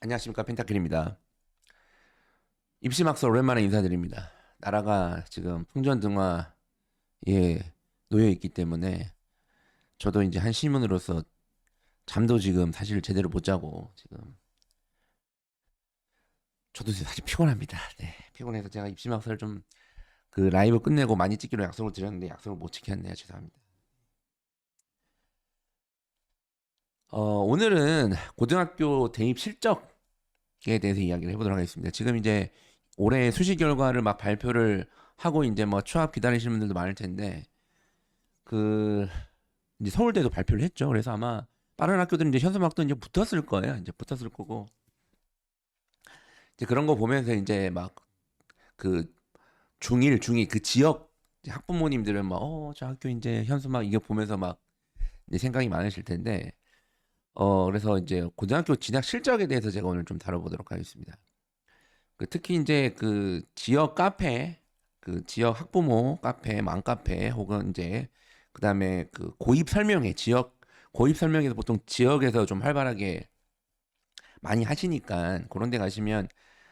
안녕하십니까, 펜타킬입니다. 입시막서 오랜만에 인사드립니다. 나라가 지금 풍전등화에 놓여 있기 때문에 저도 이제 한 시민으로서 잠도 지금 사실 제대로 못 자고 지금 저도 사실 피곤합니다. 네, 피곤해서 제가 입시막서를 좀 그 라이브 끝내고 많이 찍기로 약속을 드렸는데 약속을 못 지켰네요. 죄송합니다. 오늘은 고등학교 대입 실적에 대해서 이야기를 해보도록 하겠습니다. 지금 이제 올해 수시 결과를 막 발표를 하고 이제 뭐 추합 기다리시는 분들도 많을 텐데 그 이제 서울대도 발표를 했죠. 그래서 아마 다른 학교들은 이제 현수막도 이제 붙었을 거예요. 이제 붙었을 거고 이제 그런 거 보면서 이제 막 그 중일 중이 그 지역 이제 학부모님들은 막 저 학교 이제 현수막 이거 보면서 막 이제 생각이 많으실 텐데 그래서 이제 고등학교 진학 실적에 대해서 제가 오늘 좀 다뤄보도록 하겠습니다. 특히 이제 그 지역 카페, 그 지역 학부모 카페, 맘카페 혹은 이제 그다음에 그 고입 설명회, 지역 고입 설명회에서 보통 지역에서 좀 활발하게 많이 하시니까 그런 데 가시면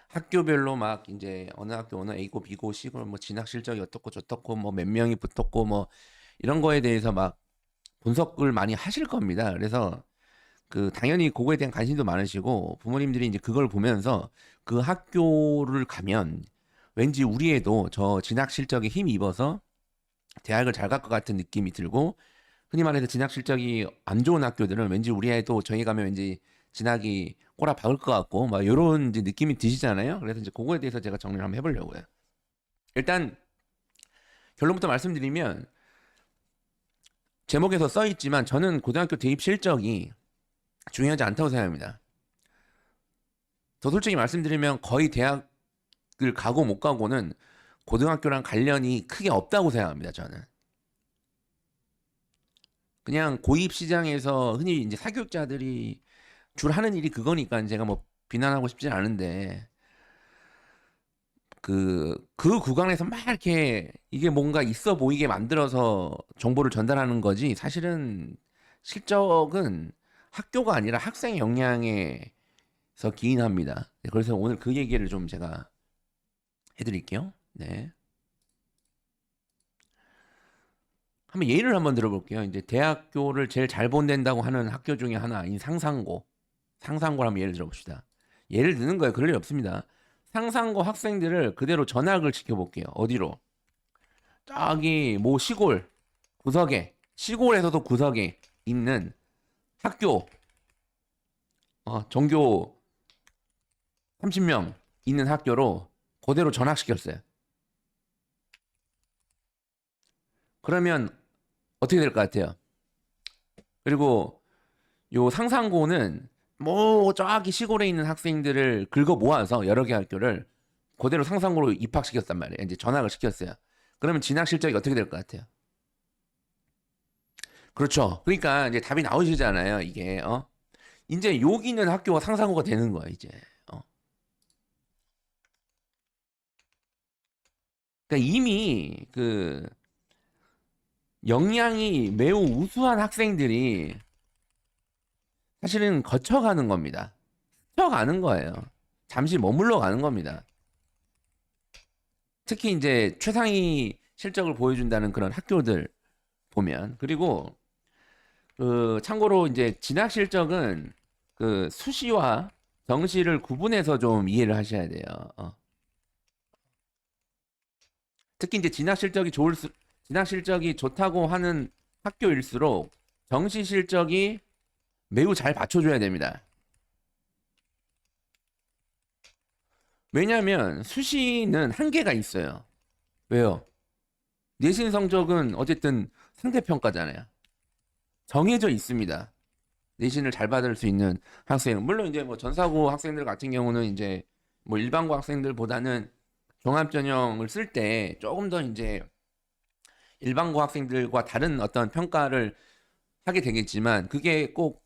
학교별로 막 이제 어느 학교 어느 A고 B고 C고 뭐 진학 실적이 어떻고 저떻고 뭐 몇 명이 붙었고 뭐 이런 거에 대해서 막 분석을 많이 하실 겁니다. 그래서 그 당연히 그거에 대한 관심도 많으시고 부모님들이 이제 그걸 보면서 그 학교를 가면 왠지 우리 애도 저 진학 실적에 힘 입어서 대학을 잘 갈 것 같은 느낌이 들고 흔히 말해서 진학 실적이 안 좋은 학교들은 왠지 우리 애도 저희 가면 왠지 진학이 꼬라 박을 것 같고 막 이런 이제 느낌이 드시잖아요. 그래서 이제 그거에 대해서 제가 정리를 한번 해보려고요. 일단 결론부터 말씀드리면 제목에서 써 있지만 저는 고등학교 대입 실적이 중요하지 않다고 생각합니다. 더 솔직히 말씀드리면 거의 대학을 가고 못 가고는 고등학교랑 관련이 크게 없다고 생각합니다. 저는 그냥 고입 시장에서 흔히 이제 사교육자들이 줄 하는 일이 그거니까 제가 뭐 비난하고 싶진 않은데 그 구간에서 막 이렇게 이게 뭔가 있어 보이게 만들어서 정보를 전달하는 거지 사실은 실적은 학교가 아니라 학생 역량에서 기인합니다. 네, 그래서 오늘 그 얘기를 좀 제가 해드릴게요. 네. 한번 예를 한번 들어볼게요. 이제 대학교를 제일 잘 본댄다고 하는 학교 중에 하나인 상상고. 상상고를 한번 예를 들어봅시다. 예를 드는 거예요. 그럴 일 없습니다. 상상고 학생들을 그대로 전학을 시켜볼게요. 어디로? 저기 뭐 시골 구석에 시골에서도 구석에 있는 학교 전교 30명 있는 학교로 그대로 전학시켰어요. 그러면 어떻게 될 것 같아요? 그리고 요 상상고는 뭐 저기 시골에 있는 학생들을 긁어 모아서 여러 개 학교를 그대로 상상고로 입학시켰단 말이에요. 이제 전학을 시켰어요. 그러면 진학 실적이 어떻게 될 것 같아요? 그렇죠. 그러니까 이제 답이 나오시잖아요. 이게 이제 여기 있는 학교가 상상고가 되는 거야 이제. 어. 그러니까 이미 그 역량이 매우 우수한 학생들이 사실은 거쳐가는 겁니다. 스쳐가는 거예요. 잠시 머물러 가는 겁니다. 특히 이제 최상위 실적을 보여준다는 그런 학교들 보면 그리고 그 참고로 이제 진학 실적은 그 수시와 정시를 구분해서 좀 이해를 하셔야 돼요. 어. 특히 이제 진학 실적이 좋다고 하는 학교일수록 정시 실적이 매우 잘 받쳐줘야 됩니다. 왜냐하면 수시는 한계가 있어요. 왜요? 내신 성적은 어쨌든 상대평가잖아요. 정해져 있습니다. 내신을 잘 받을 수 있는 학생. 물론 이제 뭐 전사고 학생들 같은 경우는 이제 뭐 일반고 학생들보다는 종합전형을 쓸 때 조금 더 이제 일반고 학생들과 다른 어떤 평가를 하게 되겠지만 그게 꼭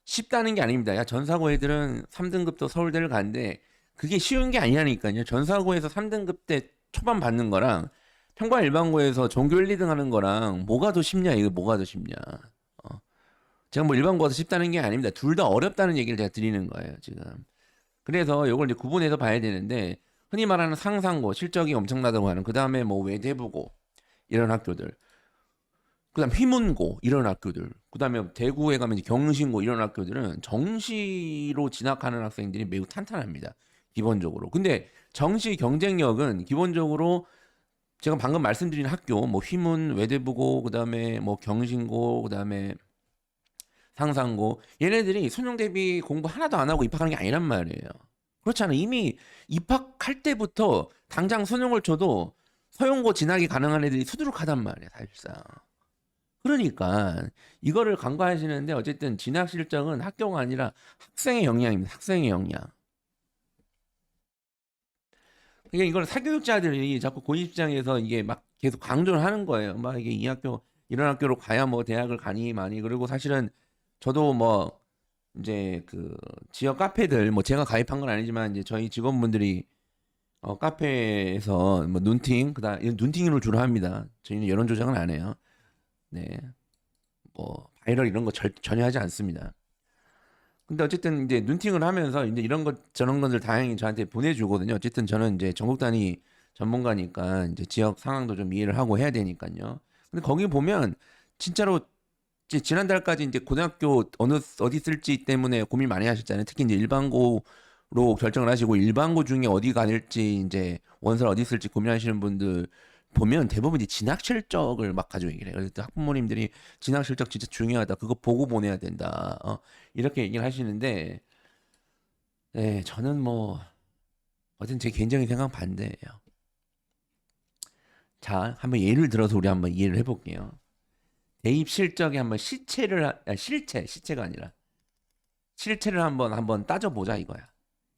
쉽다는 게 아닙니다. 야, 전사고 애들은 3등급도 서울대를 가는데 그게 쉬운 게 아니라니까요. 전사고에서 3등급 때 초반 받는 거랑 평범 일반고에서 전교 1, 2등 하는 거랑 뭐가 더 쉽냐? 이거 뭐가 더 쉽냐? 어. 제가 뭐 일반고가 더 쉽다는 게 아닙니다. 둘 다 어렵다는 얘기를 제가 드리는 거예요, 지금. 그래서 이걸 이제 구분해서 봐야 되는데 흔히 말하는 상상고 실적이 엄청나다고 하는 그 다음에 뭐 외대부고 이런 학교들, 그다음 휘문고 이런 학교들, 그다음에 대구에 가면 이제 경신고 이런 학교들은 정시로 진학하는 학생들이 매우 탄탄합니다. 기본적으로. 근데 정시 경쟁력은 기본적으로 제가 방금 말씀드린 학교, 뭐 휘문, 외대부고, 그다음에 뭐 경신고, 그다음에 상상고, 얘네들이 수능 대비 공부 하나도 안 하고 입학하는 게 아니란 말이에요. 그렇잖아. 이미 입학할 때부터 당장 수능을 쳐도 서용고 진학이 가능한 애들이 수두룩하단 말이야, 사실상. 그러니까 이거를 간과하시는데 어쨌든 진학 실적은 학교가 아니라 학생의 역량입니다. 학생의 역량. 그러니까 이걸 사교육자들이 자꾸 고입장에서 이게 막 계속 강조를 하는 거예요. 막 이게 이 학교 이런 학교로 가야 뭐 대학을 가니 많이. 그리고 사실은 저도 뭐 이제 그 지역 카페들 뭐 제가 가입한 건 아니지만 이제 저희 직원분들이 카페에서 뭐 눈팅 그다음 눈팅을 주로 합니다. 저희는 여론 조작은 안 해요. 네. 뭐 바이럴 이런 거 전혀 하지 않습니다. 근데 어쨌든 이제 눈팅을 하면서 이제 이런 것 저런 것들 다행히 저한테 보내주거든요. 어쨌든 저는 이제 전국 단위 전문가니까 이제 지역 상황도 좀 이해를 하고 해야 되니까요. 근데 거기 보면 진짜로 이제 지난달까지 이제 고등학교 어디 쓸지 때문에 고민 많이 하셨잖아요. 특히 이제 일반고로 결정을 하시고 일반고 중에 어디 가실지 이제 원서를 어디 쓸지 고민하시는 분들 보면 대부분 이제 진학 실적을 막 가지고 얘기를 해요. 그래서 학부모님들이 진학 실적 진짜 중요하다. 그거 보고 보내야 된다. 이렇게 얘기를 하시는데, 네, 저는 뭐 어쨌든 제 개인적인 생각은 반대예요. 자, 한번 예를 들어서 우리 한번 이해를 해볼게요. 대입 실적에 한번 시체가 아니라 실체를 한번 따져보자 이거야.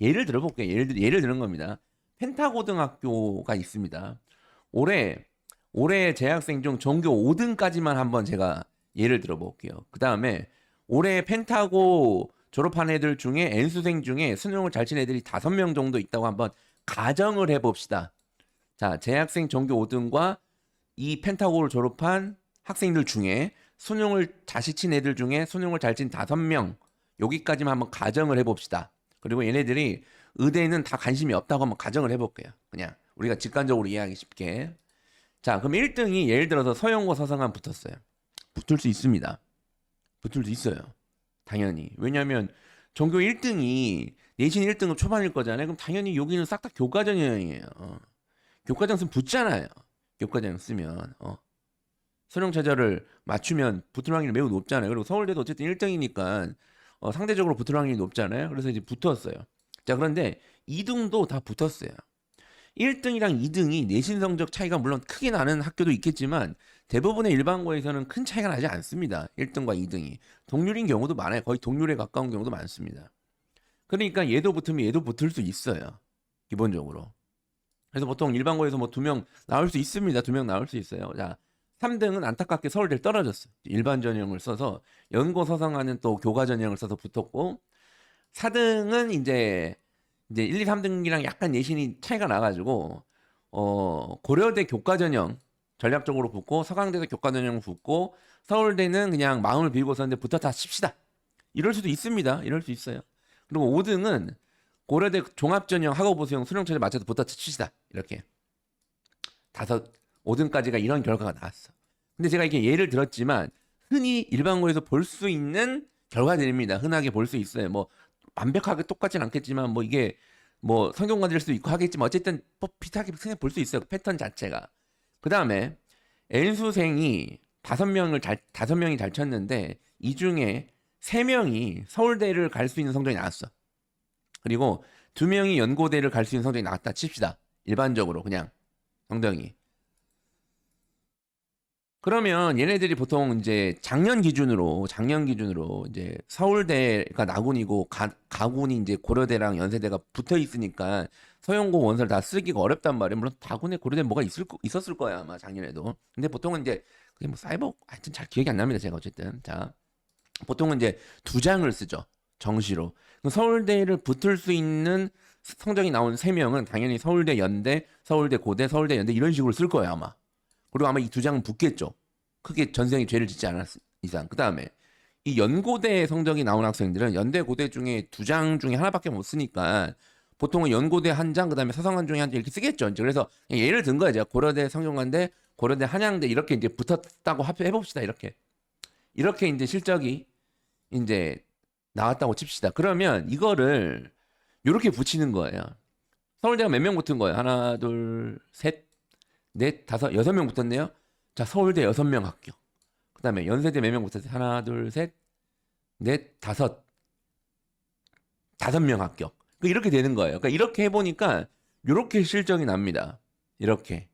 예를 들어볼게요. 예를 드는 겁니다. 펜타고등학교가 있습니다. 올해 재학생 중 전교 5등까지만 한번 제가 예를 들어볼게요. 그 다음에 올해 펜타고 졸업한 애들 중에 N수생 중에 수능을 잘 친 애들이 5명 정도 있다고 한번 가정을 해봅시다. 자, 재학생 전교 5등과 이 펜타고를 졸업한 학생들 중에 수능을 다시 친 애들 중에 수능을 잘 친 5명 여기까지만 한번 가정을 해봅시다. 그리고 얘네들이 의대는 다 관심이 없다고 한번 가정을 해볼게요. 그냥 우리가 직관적으로 이해하기 쉽게. 자, 그럼 1등이 예를 들어서 서영고 서성한 붙었어요. 붙을 수 있습니다. 붙을 수 있어요. 당연히. 왜냐하면 전교 1등이 내신 1등은 초반일 거잖아요. 그럼 당연히 여기는 싹 다 교과전형이에요. 교과전 쓰면 붙잖아요. 교과전 쓰면. 수능 최저를 맞추면 붙을 확률이 매우 높잖아요. 그리고 서울대도 어쨌든 1등이니까 상대적으로 붙을 확률이 높잖아요. 그래서 이제 붙었어요. 자, 그런데 2등도 다 붙었어요. 1등이랑 2등이 내신 성적 차이가 물론 크게 나는 학교도 있겠지만 대부분의 일반고에서는 큰 차이가 나지 않습니다. 1등과 2등이. 동률인 경우도 많아요. 거의 동률에 가까운 경우도 많습니다. 그러니까 얘도 붙으면 얘도 붙을 수 있어요. 기본적으로. 그래서 보통 일반고에서 뭐 2명 나올 수 있습니다. 2명 나올 수 있어요. 자, 3등은 안타깝게 서울대를 떨어졌어요. 일반 전형을 써서 연고 서성하는 또 교과 전형을 써서 붙었고 4등은 이제 1, 2, 3등이랑 약간 내신이 차이가 나가지고 고려대 교과 전형 전략적으로 붙고 서강대도 교과 전형 붙고 서울대는 그냥 마음을 비우고 썼는데 붙었다 칩시다. 이럴 수도 있습니다. 이럴 수 있어요. 그리고 5등은 고려대 종합전형 학업보수형 수능체제 맞춰서 붙었다 칩시다. 이렇게 5등까지가 이런 결과가 나왔어. 근데 제가 이게 예를 들었지만 흔히 일반고에서 볼 수 있는 결과들입니다. 흔하게 볼 수 있어요. 뭐 완벽하게 똑같진 않겠지만 뭐 이게 뭐 성경과될 수도 있고 하겠지만 어쨌든 뭐 비슷하게 볼 수 있어요. 패턴 자체가. 그 다음에 N수생이 5명이 잘 쳤는데 이 중에 3명이 서울대를 갈 수 있는 성적이 나왔어. 그리고 2명이 연고대를 갈 수 있는 성적이 나왔다 칩시다. 일반적으로 그냥 성적이. 그러면 얘네들이 보통 이제 작년 기준으로 이제 서울대가 나군이고 가군이 이제 고려대랑 연세대가 붙어 있으니까 서영고 원서를 다 쓰기가 어렵단 말이에요. 물론 다군에 고려대 뭐가 있었을 거야 아마 작년에도. 근데 보통은 이제 그게 뭐 사이버 하여튼 잘 기억이 안 납니다 제가 어쨌든. 자, 보통은 이제 2장을 쓰죠 정시로. 그럼 서울대를 붙을 수 있는 성적이 나온 3명은 당연히 서울대 연대, 서울대 고대, 서울대 연대 이런 식으로 쓸 거예요 아마. 그리고 아마 이 2장은 붙겠죠. 크게 전생에 죄를 짓지 않았 이상. 그 다음에 이 연고대 성적이 나온 학생들은 연대 고대 중에 두 장 중에 하나밖에 못 쓰니까 보통은 연고대 한 장, 그다음에 서성한 중에 한 장 이렇게 쓰겠죠. 이제 그래서 예를 든 거예요. 제가 고려대 성균관대, 고려대 한양대 이렇게 이제 붙었다고 합해 봅시다. 이렇게 이제 실적이 이제 나왔다고 칩시다. 그러면 이거를 이렇게 붙이는 거예요. 서울대가 몇 명 붙은 거예요? 하나, 둘, 셋, 넷, 다섯, 6명 붙었네요. 자, 서울대 6명 합격. 그다음에 연세대 몇 명 붙었어요? 하나, 둘, 셋, 넷, 다섯 명 합격. 이렇게 되는 거예요. 그러니까 이렇게 해보니까 이렇게 실적이 납니다. 이렇게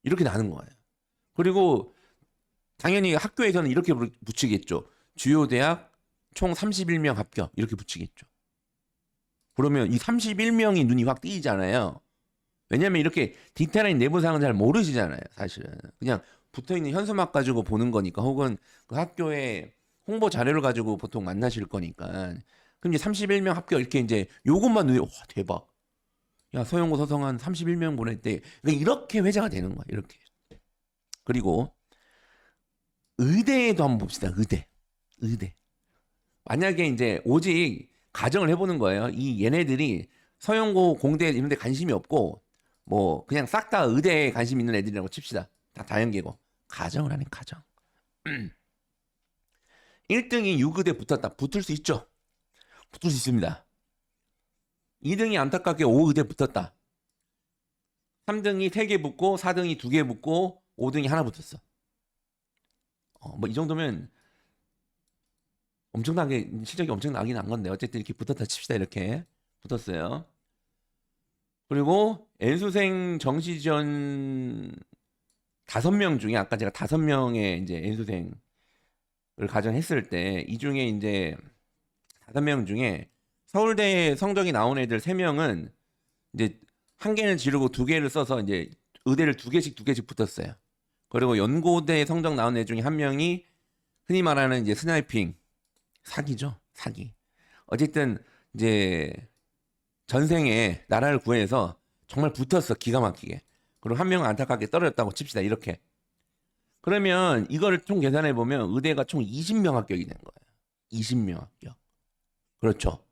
나는 거예요. 그리고 당연히 학교에서는 이렇게 붙이겠죠. 주요 대학 총 31명 합격 이렇게 붙이겠죠. 그러면 이 31명이 눈이 확 띄잖아요. 왜냐면 이렇게 디테일한 내부 사항은 잘 모르시잖아요. 사실은 그냥 붙어있는 현수막 가지고 보는 거니까, 혹은 그 학교의 홍보 자료를 가지고 보통 만나실 거니까. 그럼 이제 31명 합격 이렇게 이제 요것만 눈에 와 대박. 야, 서영고 서성한 31명 보냈대. 그러니까 이렇게 회자가 되는 거야. 이렇게. 그리고 의대에도 한번 봅시다. 의대. 만약에 이제 오직 가정을 해보는 거예요. 이 얘네들이 서영고, 공대 이런 데 관심이 없고 뭐 그냥 싹 다 의대에 관심 있는 애들이라고 칩시다. 다 다연계고. 가정을 하는 가정. 1등이 6의대 붙었다. 붙을 수 있죠. 붙을 수 있습니다. 2등이 안타깝게 5의대 붙었다. 3등이 3개 붙고 4등이 2개 붙고 5등이 하나 붙었어. 뭐 이 정도면 엄청나게 실적이 엄청나긴 한 건데 어쨌든 이렇게 붙었다 칩시다. 이렇게 붙었어요. 그리고 N수생 정시전 5명 중에 아까 제가 5명의 이제 N수생을 가정했을 때 이 중에 이제 5명 중에 서울대 성적이 나온 애들 3명은 이제 한 개는 지르고 2개를 써서 이제 의대를 2개씩 붙었어요. 그리고 연고대 성적 나온 애 중에 한 명이 흔히 말하는 이제 스나이핑 사기죠. 사기. 어쨌든 이제 전생에 나라를 구해서 정말 붙었어. 기가 막히게. 그리고 한 명은 안타깝게 떨어졌다고 칩시다. 이렇게. 그러면 이거를 총 계산해 보면 의대가 총 20명 합격이 된 거예요. 20명 합격. 그렇죠.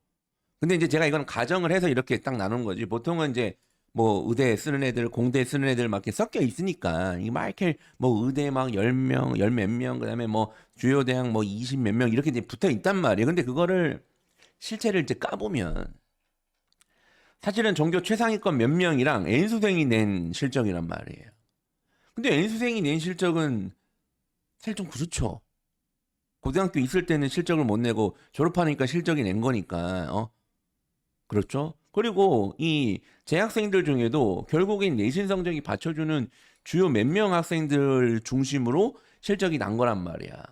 근데 이제 제가 이건 가정을 해서 이렇게 딱 나눈 거지. 보통은 이제 뭐 의대 쓰는 애들, 공대 쓰는 애들 막 이렇게 섞여 있으니까 이막 이렇게 뭐 의대 막 10명, 열 몇 명, 그다음에 뭐 주요 대학 뭐 20 몇 명 이렇게 이제 붙어 있단 말이에요. 근데 그거를 실체를 이제 까보면 사실은 전교 최상위권 몇 명이랑 N수생이 낸 실적이란 말이에요. 근데 N수생이 낸 실적은 사실 좀 그렇죠. 고등학교 있을 때는 실적을 못 내고 졸업하니까 실적이 낸 거니까, 그렇죠. 그리고 이 재학생들 중에도 결국엔 내신 성적이 받쳐주는 주요 몇 명 학생들 중심으로 실적이 난 거란 말이야.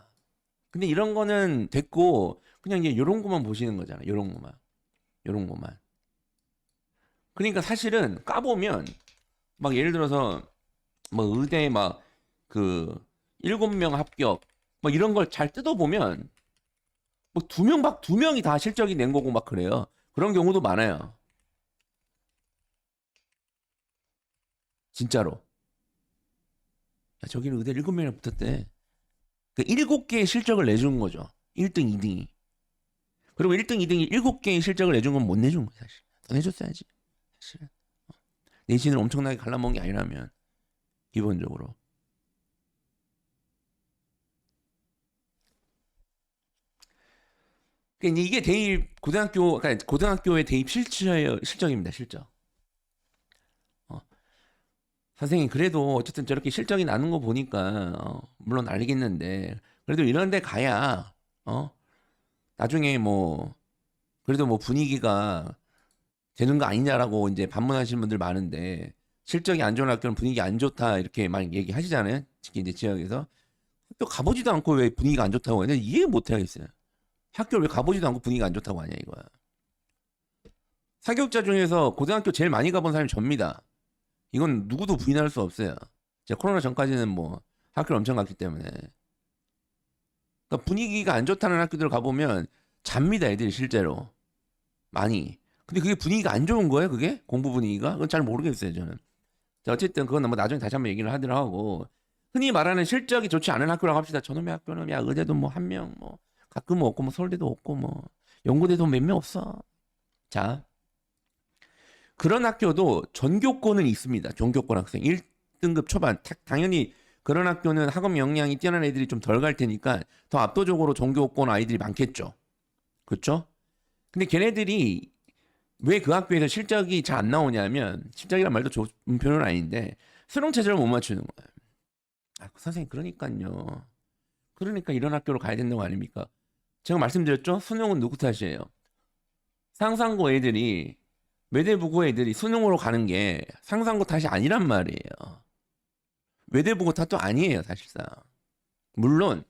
근데 이런 거는 됐고 그냥 이제 요런 거만 보시는 거잖아. 요런 거만. 그러니까 사실은 까보면 막 예를 들어서 뭐 의대 막 그 7명 합격 뭐 이런 걸 잘 뜯어보면 뭐 2명이 다 실적이 낸 거고 막 그래요. 그런 경우도 많아요. 진짜로. 야, 저기는 의대 7명이나 붙었대. 그 7개의 실적을 내준 거죠. 1등, 2등이. 그리고 1등, 2등이 7개의 실적을 내준 건 못 내준 거야, 사실. 더 내줬어야지. 사실은. 내신을 엄청나게 갈라먹은 게 아니라면, 기본적으로. 그러니까 이게 대입, 그러니까 고등학교의 대입 실적입니다, 실적. 어, 선생님, 그래도 어쨌든 저렇게 실적이 나는 거 보니까, 물론 알겠는데, 그래도 이런 데 가야, 나중에 뭐, 그래도 뭐 분위기가 되는 거 아니냐라고 이제 반문하시는 분들 많은데, 실적이 안 좋은 학교는 분위기 안 좋다, 이렇게 많이 얘기하시잖아요. 특히 이제 지역에서. 학교 가보지도 않고 왜 분위기가 안 좋다고 하냐? 이해 못 하겠어요. 학교를 왜 가보지도 않고 분위기가 안 좋다고 하냐, 이거야. 사교육자 중에서 고등학교 제일 많이 가본 사람이 접니다. 이건 누구도 부인할 수 없어요. 제가 코로나 전까지는 뭐 학교를 엄청 갔기 때문에. 그러니까 분위기가 안 좋다는 학교들 가보면 잡니다, 애들이 실제로. 많이. 근데 그게 분위기가 안 좋은 거예요, 그게? 공부 분위기가? 그건 잘 모르겠어요, 저는. 자, 어쨌든 그건 뭐 나중에 다시 한번 얘기를 하더라고. 흔히 말하는 실적이 좋지 않은 학교라고 합시다. 저놈의 학교는 야 의대도 뭐 한 명 뭐 가끔 없고 뭐 서울대도 없고 뭐 연고대도 몇 명 없어. 자, 그런 학교도 전교권은 있습니다. 전교권 학생 1등급 초반. 당연히 그런 학교는 학업 역량이 뛰어난 애들이 좀 덜 갈 테니까 더 압도적으로 전교권 아이들이 많겠죠. 그렇죠? 근데 걔네들이 왜 그 학교에서 실적이 잘 안 나오냐면, 실적이란 말도 좋은 표현은 아닌데 수능 체제를 못 맞추는 거예요. 아, 선생님, 그러니까요. 그러니까 이런 학교로 가야 된다고 아닙니까? 제가 말씀드렸죠? 수능은 누구 탓이에요? 상상고 애들이, 외대부고 애들이 수능으로 가는 게 상상고 탓이 아니란 말이에요. 외대부고 탓도 아니에요, 사실상. 물론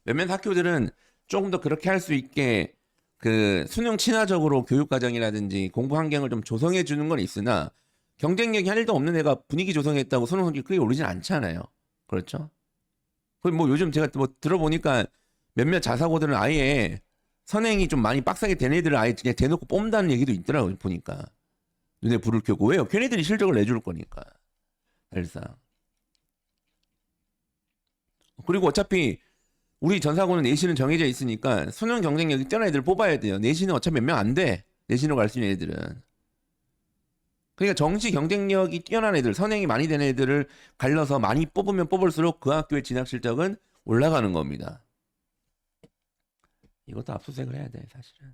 몇몇 학교들은 조금 더 그렇게 할 수 있게 그 수능 친화적으로 교육 과정이라든지 공부 환경을 좀 조성해 주는 건 있으나, 경쟁력이 한 일도 없는 애가 분위기 조성했다고 수능 성적이 크게 오르진 않잖아요. 그렇죠? 뭐 요즘 제가 뭐 들어보니까 몇몇 자사고들은 아예 선행이 좀 많이 빡세게 된 애들을 아예 그냥 대놓고 뽑는다는 얘기도 있더라고요. 보니까 눈에 불을 켜고. 왜요? 걔네들이 실적을 내줄 거니까. 사실상. 그리고 어차피 우리 전사고는 내신은 정해져 있으니까 수능 경쟁력이 뛰어난 애들 뽑아야 돼요. 내신은 어차피 몇 명 안 돼. 내신으로 갈 수 있는 애들은. 그러니까 정시 경쟁력이 뛰어난 애들, 선행이 많이 된 애들을 갈려서 많이 뽑으면 뽑을수록 그 학교의 진학 실적은 올라가는 겁니다. 이것도 압수수색을 해야 돼, 사실은.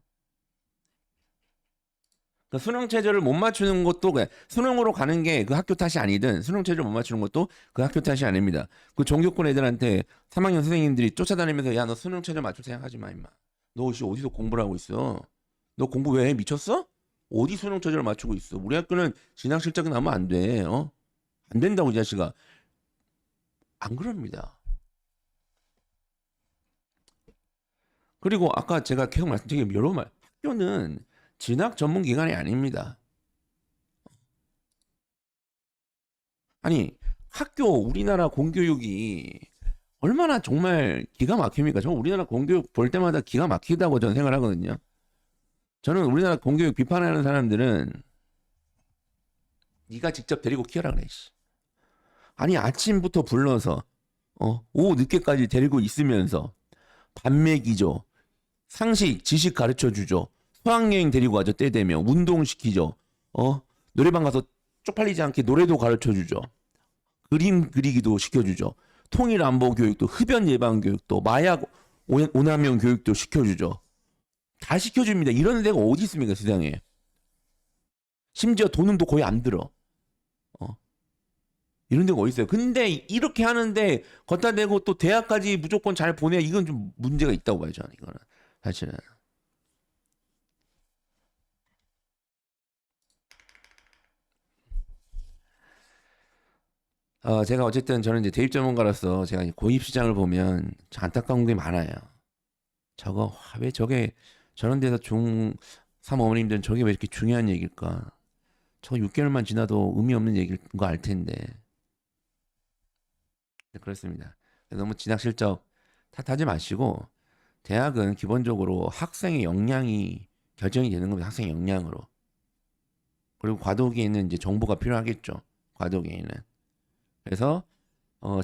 그러니까 수능 체제를 못 맞추는 것도, 수능으로 가는 게 그 학교 탓이 아니든 수능 체제를 못 맞추는 것도 그 학교 탓이 아닙니다. 그 종교권 애들한테 3학년 선생님들이 쫓아다니면서, 야, 너 수능 체제 맞출 생각하지 마, 임마. 너 어디서 공부를 하고 있어? 너 공부 왜 해? 미쳤어? 어디 수능 체제를 맞추고 있어? 우리 학교는 진학 실적이 나오면 안 돼. 안 된다고, 이 자식아. 안 그럽니다. 그리고 아까 제가 계속 말씀드린 여러 말, 학교는 진학 전문 기관이 아닙니다. 아니, 우리나라 공교육이 얼마나 정말 기가 막힙니까? 저 우리나라 공교육 볼 때마다 기가 막히다고 저는 생각을 하거든요. 저는 우리나라 공교육 비판하는 사람들은 네가 직접 데리고 키워라 그래. 씨. 아니, 아침부터 불러서 오후 늦게까지 데리고 있으면서 밥 먹이죠. 상식, 지식 가르쳐 주죠. 수학여행 데리고 가죠. 때 되면 운동시키죠. 노래방 가서 쪽팔리지 않게 노래도 가르쳐 주죠. 그림 그리기도 시켜주죠. 통일 안보 교육도, 흡연 예방 교육도, 마약 오남용 교육도 시켜주죠. 다 시켜줍니다. 이런 데가 어디 있습니까, 세상에? 심지어 돈은 또 거의 안 들어. 이런 데가 어디 있어요? 근데 이렇게 하는데 걷다 대고 또 대학까지 무조건 잘 보내, 이건 좀 문제가 있다고 봐요, 저는. 이거는 사실은. 제가 어쨌든 저는 이제 대입 전문가로서 제가 고입 시장을 보면 참 안타까운 게 많아요. 왜 저게 저런 데서 중3 어머님들은 저게 왜 이렇게 중요한 얘기일까? 저거 6개월만 지나도 의미 없는 얘기인 거 알 텐데. 네, 그렇습니다. 너무 진학 실적 탓하지 마시고, 대학은 기본적으로 학생의 역량이 결정이 되는 겁니다. 학생 역량으로. 그리고 과도기에는 이제 정보가 필요하겠죠. 과도기에는. 그래서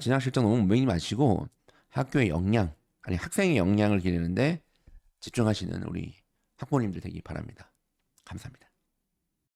진학 실적 너무 무맹히 마시고 학교의 역량, 아니 학생의 역량을 기르는데 집중하시는 우리 학부모님들 되기 바랍니다. 감사합니다.